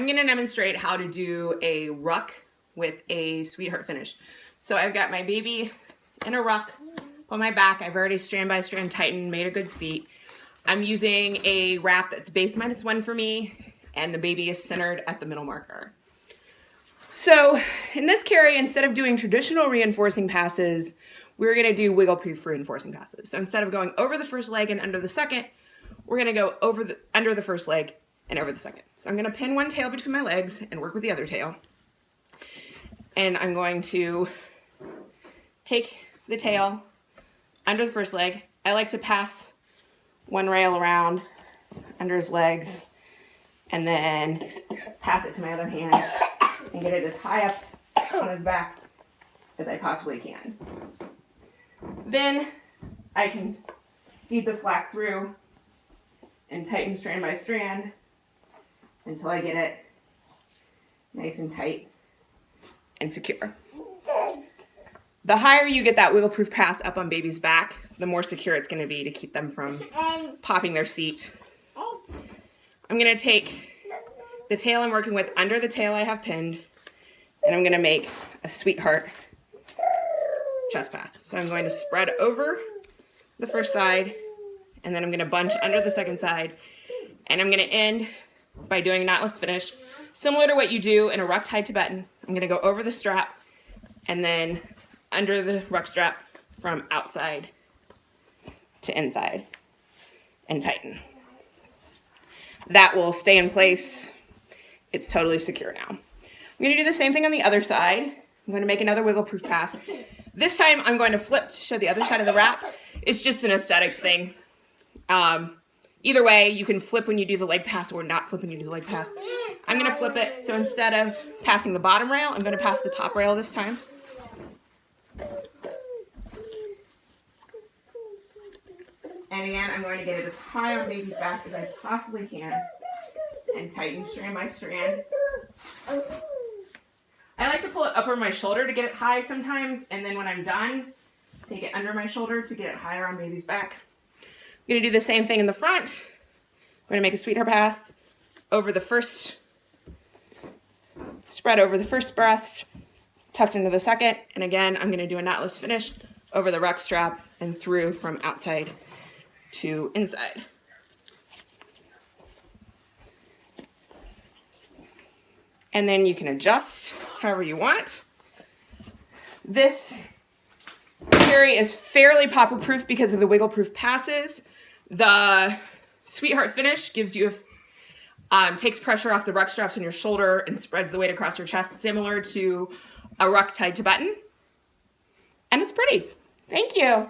I'm going to demonstrate how to do a ruck with a sweetheart finish. So I've got my baby in a ruck on my back. I've already strand by strand tightened, made a good seat. I'm using a wrap that's base -1 for me, and the baby is centered at the middle marker. So in this carry, instead of doing traditional reinforcing passes, we're going to do wiggleproof reinforcing passes. So instead of going over the first leg and under the second, we're going to go under the first leg and over the second. So I'm going to pin one tail between my legs and work with the other tail. And I'm going to take the tail under the first leg. I like to pass one rail around under his legs and then pass it to my other hand and get it as high up on his back as I possibly can. Then I can feed the slack through and tighten strand by strand until I get it nice and tight and secure. The higher you get that wiggleproof pass up on baby's back, the more secure it's going to be to keep them from popping their seat. I'm going to take the tail I'm working with under the tail I have pinned, and I'm going to make a sweetheart chest pass. So I'm going to spread over the first side, and then I'm going to bunch under the second side, and I'm going to end by doing a knotless finish, similar to what you do in a ruck tied Tibetan. I'm going to go over the strap and then under the ruck strap from outside to inside and tighten. That will stay in place. It's totally secure now. I'm going to do the same thing on the other side. I'm going to make another wiggleproof pass. This time I'm going to flip to show the other side of the wrap. It's just an aesthetics thing. Either way, you can flip when you do the leg pass or not flip when you do the leg pass. I'm going to flip it, so instead of passing the bottom rail, I'm going to pass the top rail this time. And again, I'm going to get it as high on baby's back as I possibly can and tighten strand by strand. I like to pull it up over my shoulder to get it high sometimes, and then when I'm done, take it under my shoulder to get it higher on baby's back. I'm going to do the same thing in the front. I'm going to make a sweetheart pass over the first, spread over the first breast, tucked into the second, and again, I'm going to do a knotless finish over the ruck strap and through from outside to inside. And then you can adjust however you want. This carry is fairly popper-proof because of the wiggleproof passes. The sweetheart finish gives you takes pressure off the ruck straps on your shoulder and spreads the weight across your chest, similar to a ruck tied Tibetan. And it's pretty. Thank you.